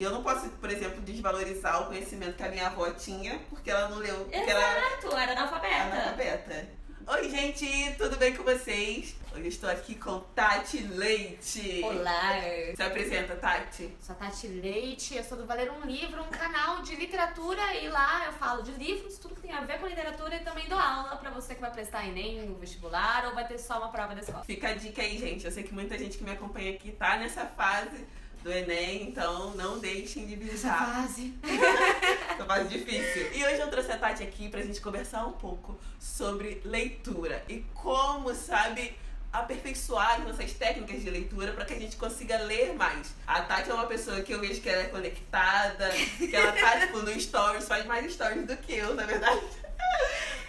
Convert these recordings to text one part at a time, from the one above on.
Eu não posso, por exemplo, desvalorizar o conhecimento que a minha avó tinha, porque ela não leu. Porque Exato, era analfabeta. analfabeta. Oi, gente, tudo bem com vocês? Hoje eu estou aqui com Tati Leite. Olá! Se apresenta, Tati. Sou a Tati Leite, eu sou do Valer um Livro, um canal de literatura, e lá eu falo de livros, tudo que tem a ver com literatura, e também dou aula pra você que vai prestar Enem, no vestibular, ou vai ter só uma prova da escola. Fica a dica aí, gente. Eu sei que muita gente que me acompanha aqui tá nessa fase do Enem, então não deixem de visitar. Essa fase difícil. E hoje eu trouxe a Tati aqui pra gente conversar um pouco sobre leitura e como, sabe, aperfeiçoar as nossas técnicas de leitura para que a gente consiga ler mais. A Tati é uma pessoa que eu vejo que ela é conectada, que ela tá, tipo, no stories, faz mais stories do que eu, na verdade.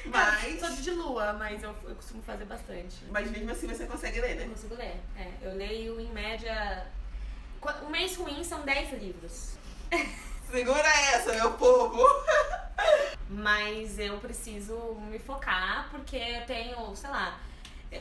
Mas... Eu sou de lua, mas eu costumo fazer bastante. Mas mesmo assim você consegue ler, né? Eu consigo ler, eu leio em média... Um mês ruim são 10 livros. Segura essa, meu povo! Mas eu preciso me focar porque eu tenho, sei lá,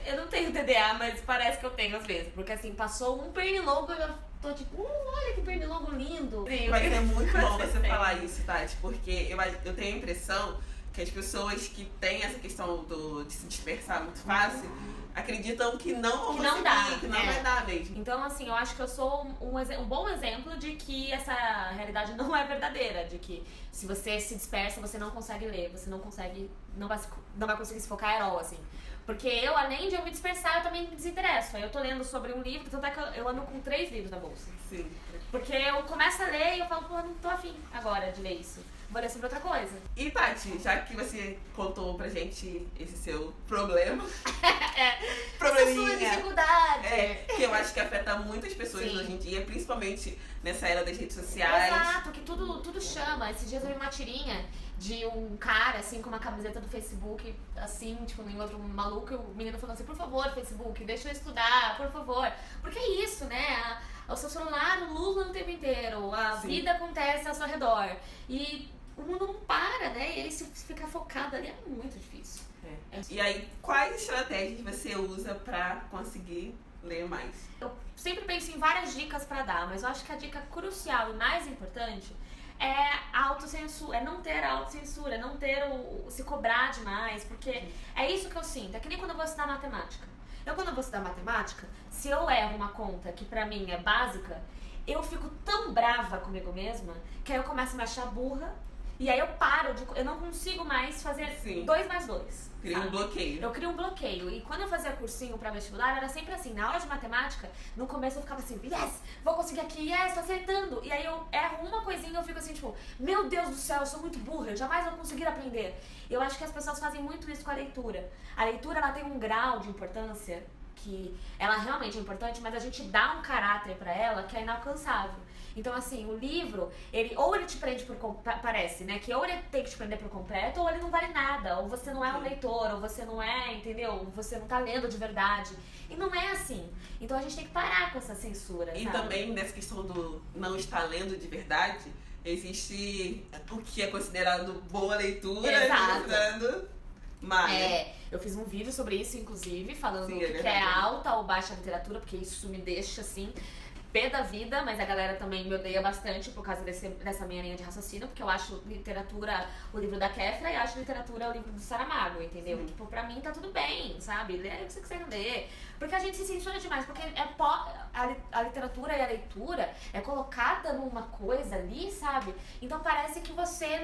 eu não tenho TDA, mas parece que eu tenho às vezes. Porque assim, passou um pernilongo e eu tô tipo, olha que pernilongo lindo. Sim, mas é muito bom você falar isso, Tati, porque eu tenho a impressão que as pessoas que têm essa questão de se dispersar muito fácil acreditam que não vão conseguir, que não vai dar mesmo. Então, assim, eu acho que eu sou um bom exemplo de que essa realidade não é verdadeira, de que se você se dispersa, você não consegue ler, você não consegue, não vai conseguir se focar at all, assim. Porque eu, além de eu me dispersar, eu também me desinteresso. Aí eu tô lendo sobre um livro, tanto é que eu ando com 3 livros na bolsa. Sim. Porque eu começo a ler e eu falo, pô, não tô afim agora de ler isso. Vou ler sobre outra coisa. E Tati, já que você contou pra gente esse seu problema, probleminha, essa sua dificuldade, que eu acho que afeta muitas pessoas hoje em dia, principalmente nessa era das redes sociais. Exato, que tudo chama. Esses dias eu vi uma tirinha de um cara, assim, com uma camiseta do Facebook, assim, tipo, em outro maluco, e o menino falando assim, por favor, Facebook, deixa eu estudar, por favor. Porque é isso, né? O seu celular lula o tempo inteiro, a vida acontece ao seu redor. E o mundo não para, né? E aí se ficar focado ali é muito difícil. E aí, quais estratégias você usa pra conseguir ler mais? Eu sempre penso em várias dicas pra dar, mas eu acho que a dica crucial e mais importante é a autocensura, é não ter a autocensura, não ter se cobrar demais, porque é isso que eu sinto. É que nem quando eu vou estudar matemática. Quando eu vou estudar matemática, se eu erro uma conta que pra mim é básica, eu fico tão brava comigo mesma que aí eu começo a me achar burra e aí eu não consigo mais fazer 2 mais 2. Cria um bloqueio. Eu crio um bloqueio. E quando eu fazia cursinho pra vestibular, era sempre assim. Na aula de matemática, no começo eu ficava assim, yes, vou conseguir aqui, yes, tô acertando. E aí eu erro uma coisinha e eu fico assim, tipo, meu Deus do céu, eu sou muito burra, eu jamais vou conseguir aprender. Eu acho que as pessoas fazem muito isso com a leitura. A leitura, ela tem um grau de importância que ela realmente é importante, mas a gente dá um caráter pra ela que é inalcançável. Então, assim, o livro, ele te prende parece, né? Que ou ele tem que te prender por completo, ou ele não vale nada. Ou você não é um leitor, ou você não é, entendeu? Você não tá lendo de verdade. E não é assim. Então a gente tem que parar com essa censura, E sabe? também, nessa questão do não estar lendo de verdade, existe o que é considerado boa leitura, considerado má. Eu fiz um vídeo sobre isso, inclusive, falando Sim, que é alta ou baixa literatura, porque isso me deixa, assim, pé da vida, mas a galera também me odeia bastante por causa dessa minha linha de raciocínio, porque eu acho literatura o livro da Kéfera e acho literatura o livro do Saramago, entendeu? Tipo, pra mim tá tudo bem, sabe? Lê o que você quiser ler. Porque a gente se censura demais, porque a literatura e a leitura é colocada numa coisa ali, sabe? Então parece que você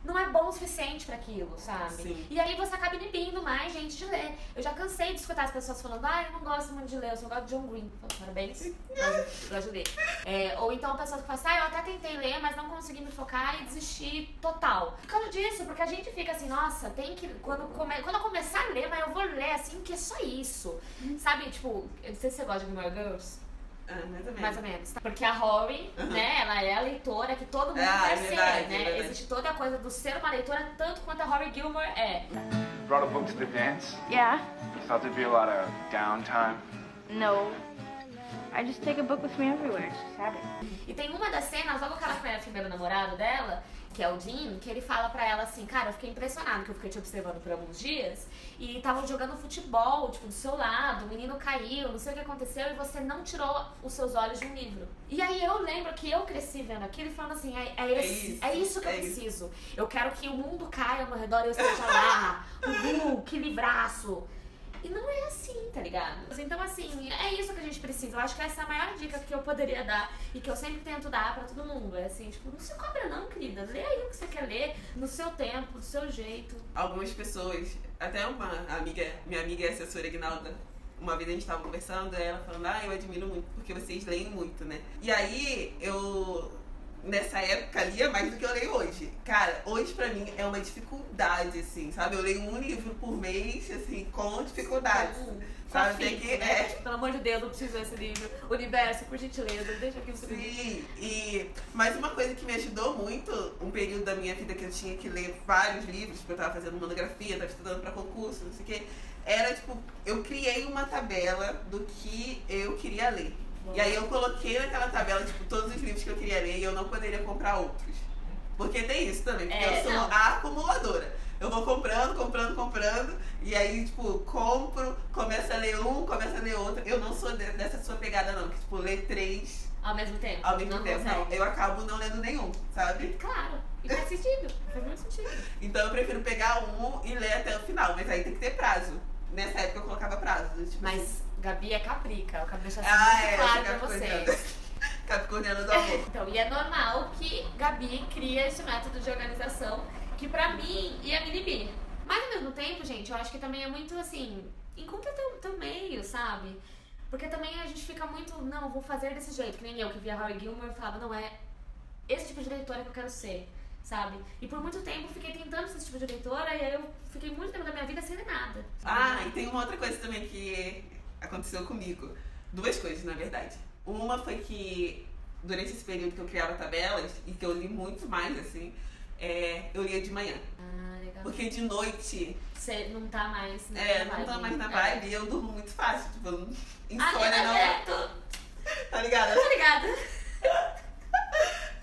não é bom o suficiente pra aquilo, sabe? Sim. E aí você acaba inibindo mais gente de ler. Eu já cansei de escutar as pessoas falando, eu não gosto muito de ler, eu só gosto de John Green. Parabéns, gosto de ler. Ou então pessoas que falam assim, eu até tentei ler, mas não consegui me focar e desisti total. Por causa disso, porque a gente fica assim, nossa, tem que... Quando eu começar a ler, mas eu vou ler assim, que é só isso. Sabe, tipo, eu não sei se você gosta de Gilmore Girls. Mais ou menos. Porque a Rory, né, ela é a leitora que todo mundo quer ser, né? Existe toda a coisa do ser uma leitora, tanto quanto a Rory Gilmore é. Brought a book to the dance? Yeah. Thought there'd be a lot of downtime? No. I just take a book with me everywhere, sabe? E tem uma das cenas, logo que ela conhece o primeiro namorado dela, que é o Dean, que ele fala pra ela assim, cara, eu fiquei impressionado que eu fiquei te observando por alguns dias e estavam jogando futebol, tipo, do seu lado, o menino caiu, não sei o que aconteceu e você não tirou os seus olhos de um livro. E aí eu lembro que eu cresci vendo aquilo e falando assim, é isso que eu preciso. Eu quero que o mundo caia ao meu redor e eu esteja lá. Que livraço. E não é assim, tá ligado? Então, assim, é isso que a gente precisa. Eu acho que essa é a maior dica que eu poderia dar e que eu sempre tento dar pra todo mundo. É assim, tipo, não se cobra não, querida. Lê aí o que você quer ler, no seu tempo, do seu jeito. Algumas pessoas, até minha amiga e assessora Ignalda, uma vez a gente tava conversando, ela falando, eu admiro muito, porque vocês leem muito, né? E aí, nessa época lia mais do que eu leio hoje. Cara, hoje pra mim é uma dificuldade, assim, sabe? Eu leio um livro por mês, assim, com dificuldade. Sabe? Tem que. Né? Pelo amor de Deus, eu preciso desse livro. Universo, por gentileza, deixa aqui o seu livro. Sim, mas uma coisa que me ajudou muito, um período da minha vida que eu tinha que ler vários livros, porque eu tava fazendo monografia, tava estudando pra concurso, não sei o quê, era tipo, eu criei uma tabela do que eu queria ler. E aí eu coloquei naquela tabela, tipo, todos os livros que eu queria ler e eu não poderia comprar outros. Porque tem isso também, porque eu sou a acumuladora. Eu vou comprando, e aí, tipo, compro, começo a ler um, começo a ler outro. Eu não sou dessa sua pegada, não, que, tipo, ler 3... Ao mesmo tempo? Ao mesmo tempo, não. Eu acabo não lendo nenhum, sabe? Claro, e faz sentido, faz muito sentido. Então eu prefiro pegar um e ler até o final, mas aí tem que ter prazo. Nessa época eu colocava prazo. Tipo, mas Gabi é caprica, eu quero deixar isso muito claro pra vocês. Capricorniana do amor. Então, e é normal que Gabi cria esse método de organização que pra mim ia me inibir. Mas ao mesmo tempo, gente, eu acho que também é muito assim, encontra teu meio, sabe? Porque também a gente fica muito, não, vou fazer desse jeito, que nem eu que via How I Gilmore e falava, não, é esse tipo de leitora que eu quero ser, sabe? E por muito tempo eu fiquei tentando ser esse tipo de leitora e aí eu fiquei muito tempo da minha vida sem ler nada. E tem uma outra coisa também que aconteceu comigo. 2 coisas, na verdade. Uma foi que durante esse período que eu criava tabelas e que eu li muito mais, assim, eu lia de manhã. Legal. Porque de noite... Você não tá mais na vibe. Não tá mais na vibe e eu durmo muito fácil. Tipo, insônia não... Tá ligada? Tô ligada.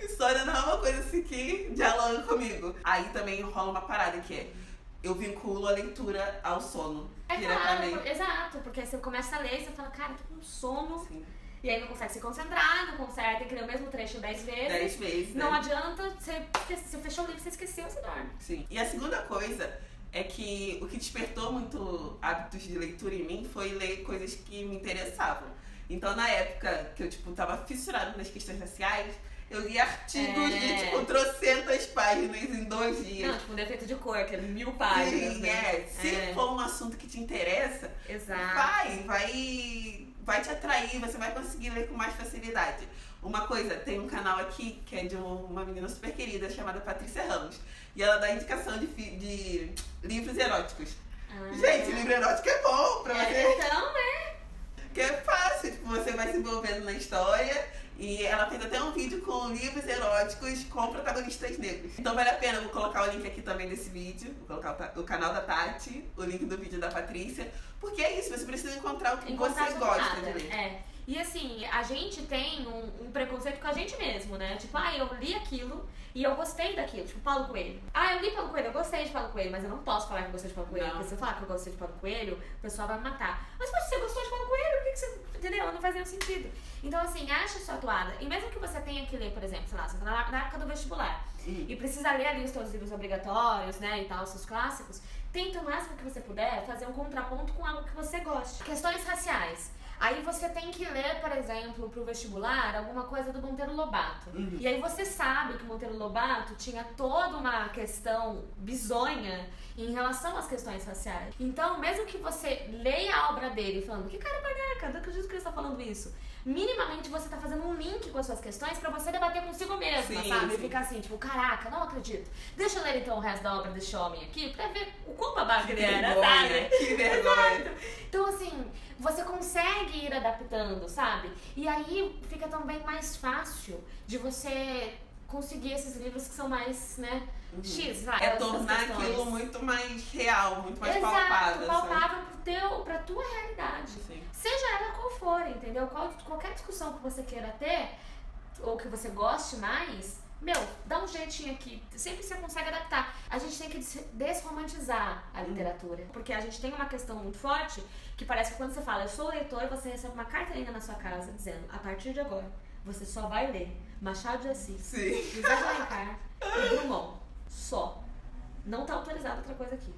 Insônia não é uma coisa assim que dialoga comigo. Aí também rola uma parada que é... Eu vinculo a leitura ao sono. Claro, exato. Porque aí você começa a ler e você fala, cara, tô com sono. Sim. E aí não consegue se concentrar, não consegue, tem que ler o mesmo trecho 10 vezes. 10 vezes, Não né? adianta, você fechou o livro, você esqueceu, você dorme. Sim. E a segunda coisa é que o que despertou muito hábitos de leitura em mim foi ler coisas que me interessavam. Então, na época que eu, tipo, tava fissurada nas questões raciais, eu li artigos de, tipo, 300 páginas em 2 dias. Não, tipo, um defeito de cor, que é 1000 páginas, sim, né? Se for um assunto que te interessa, exato, vai te atrair, você vai conseguir ler com mais facilidade. Uma coisa, tem um canal aqui que é de uma menina super querida chamada Patrícia Ramos. E ela dá indicação de livros eróticos. Gente, livro erótico é bom pra você. Então, Que é fácil, tipo, você vai se envolvendo na história. E ela fez até um vídeo com livros eróticos com protagonistas negros. Então vale a pena, eu vou colocar o link aqui também desse vídeo. Vou colocar o canal da Tati, o link do vídeo da Patrícia. Porque é isso, você precisa encontrar o que você gosta de ler. E assim, a gente tem um preconceito com a gente mesmo, né? Tipo, eu li aquilo e eu gostei daquilo. Tipo, Paulo Coelho. Eu li Paulo Coelho, eu gostei de Paulo Coelho, mas eu não posso falar que eu gostei de Paulo Coelho. Porque se eu falar que eu gostei de Paulo Coelho, o pessoal vai me matar. Mas se você gostou de Paulo Coelho, por que você... Entendeu? Não faz nenhum sentido. Então, assim, acha sua atuada. E mesmo que você tenha que ler, por exemplo, sei lá, você tá na época do vestibular e precisa ler ali os seus livros obrigatórios, né, e tal, os seus clássicos, tenta o máximo que você puder fazer um contraponto com algo que você goste. Questões raciais. Aí você tem que ler, por exemplo, pro vestibular, alguma coisa do Monteiro Lobato. E aí você sabe que Monteiro Lobato tinha toda uma questão bizonha em relação às questões raciais. Então, mesmo que você leia a obra dele falando, que cara babaca, não acredito que ele está falando isso. Minimamente você tá fazendo um link com as suas questões pra você debater consigo mesma, sabe? Sim. E ficar assim, tipo, caraca, não acredito. Deixa eu ler então o resto da obra desse homem aqui pra ver o quão babaca ele era, sabe? Que vergonha. Então, assim, você consegue ir adaptando, sabe? E aí fica também mais fácil de você conseguir esses livros que são mais, né, X, vai. Tornar aquilo muito mais real, muito mais palpável pra tua realidade. Sim. Seja ela qual for, entendeu? Qualquer discussão que você queira ter, ou que você goste mais, dá um jeitinho aqui. Sempre você consegue adaptar. A gente tem que desromantizar a literatura. Porque a gente tem uma questão muito forte que parece que quando você fala, eu sou leitor, você recebe uma carteirinha na sua casa dizendo, a partir de agora, você só vai ler Machado de Assis, José de Alencar e Drummond. Só. Não tá autorizado outra coisa aqui.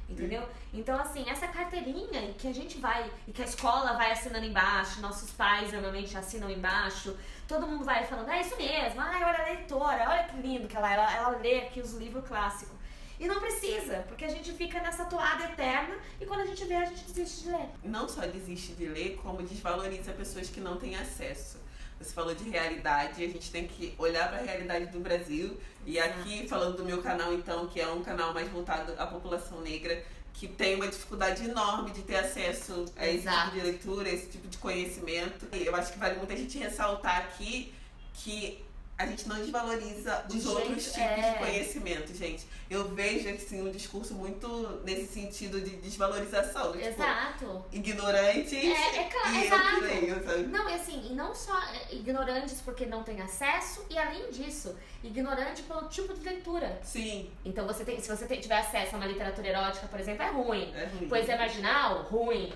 Entendeu? Então, assim, essa carteirinha que a gente vai, e que a escola vai assinando embaixo, nossos pais normalmente assinam embaixo, todo mundo vai falando, é isso mesmo, olha a leitora, olha que lindo que ela lê aqui os livros clássicos. E não precisa, porque a gente fica nessa toada eterna e quando a gente vê, a gente desiste de ler. Não só desiste de ler, como desvaloriza pessoas que não têm acesso. Você falou de realidade, a gente tem que olhar para a realidade do Brasil. E aqui, falando do meu canal, então, que é um canal mais voltado à população negra, que tem uma dificuldade enorme de ter acesso a esse tipo de leitura, esse tipo de conhecimento. E eu acho que vale muito a gente ressaltar aqui que a gente não desvaloriza os outros tipos de conhecimento, gente. Eu vejo, assim, um discurso muito nesse sentido de desvalorização. Exato. Tipo, ignorantes e exato. eu que leio, sabe? Não, e assim, e não só ignorantes porque não tem acesso, e além disso, ignorante pelo tipo de leitura. Sim. Então, se você tiver acesso a uma literatura erótica, por exemplo, é ruim. É ruim. Poesia marginal, ruim.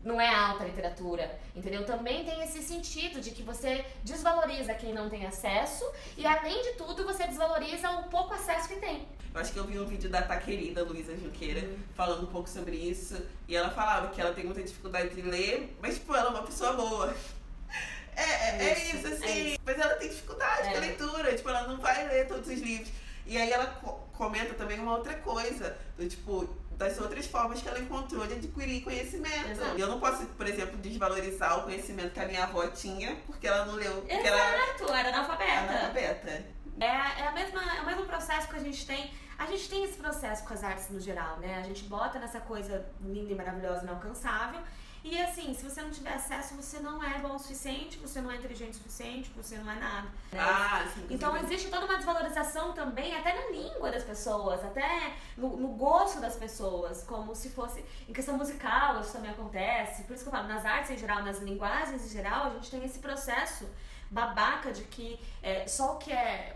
Não é alta literatura, entendeu? Também tem esse sentido de que você desvaloriza quem não tem acesso e, além de tudo, você desvaloriza o pouco acesso que tem. Eu acho que eu vi um vídeo da querida Luísa Junqueira falando um pouco sobre isso e ela falava que ela tem muita dificuldade de ler, mas, tipo, ela é uma pessoa boa. É isso, assim. Mas ela tem dificuldade com a leitura, tipo, ela não vai ler todos os livros. E aí ela comenta também uma outra coisa, do tipo, das outras formas que ela encontrou de adquirir conhecimento. Exato. E eu não posso, por exemplo, desvalorizar o conhecimento que a minha avó tinha, porque ela não leu. Porque Exato, era analfabeta. Analfabeta. É o mesmo processo que a gente tem. A gente tem esse processo com as artes no geral, né? A gente bota nessa coisa linda e maravilhosa, inalcançável. E assim, se você não tiver acesso, você não é bom o suficiente, você não é inteligente o suficiente, você não é nada. Né? Sim. Então existe toda uma desvalorização também, até na língua das pessoas, até no gosto das pessoas, como se fosse, em questão musical, isso também acontece. Por isso que eu falo, nas artes em geral, nas linguagens em geral, a gente tem esse processo babaca de que só o que é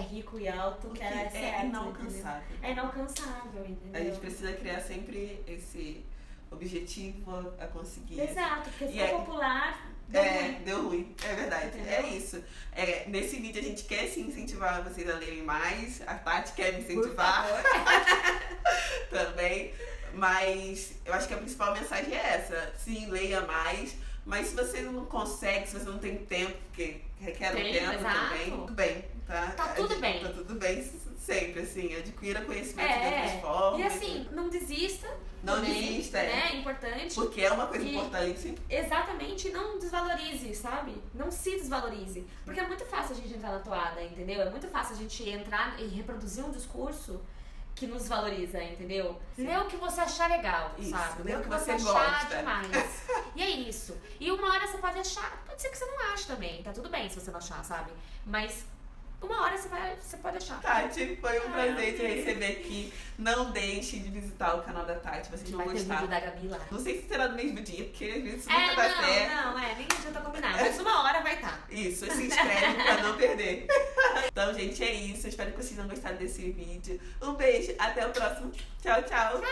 rico e alto que é certo. É inalcançável. Entendeu? É inalcançável, entendeu? A gente precisa criar sempre esse objetivo a conseguir. Exato, porque ficou popular, deu ruim. É verdade. Entendeu? É isso. Nesse vídeo a gente quer sim incentivar vocês a lerem mais. A Tati quer me incentivar também. Mas eu acho que a principal mensagem é essa. Sim, leia mais. Mas se você não consegue, se você não tem tempo, porque requer um tempo também, tudo bem, tá? Tá tudo bem. Tá tudo bem sempre, assim. Adquira conhecimento de outras formas. E assim, não desista. Não também, desista, né? É importante. Porque é uma coisa importante. Exatamente, não desvalorize, sabe? Não se desvalorize. Porque é muito fácil a gente entrar na toada, entendeu? É muito fácil a gente entrar e reproduzir um discurso que nos valoriza, entendeu? Sim. Lê o que você achar legal, isso, sabe? Lê o que você achar gosta. demais. E é isso. E uma hora você pode achar, pode ser que você não ache também, tá tudo bem se você não achar, sabe? Mas uma hora você pode achar. Tati, foi um prazer te receber aqui. Não deixe de visitar o canal da Tati, vocês vão vai ter gostar. vídeo da Gabi lá. Não sei se será no mesmo dia, porque às vezes nunca dá certo. Nem adianta combinar, mas uma hora vai estar. Isso, se inscreve pra não perder. Então, gente, é isso. Eu espero que vocês tenham gostado desse vídeo. Um beijo, até o próximo. Tchau, tchau.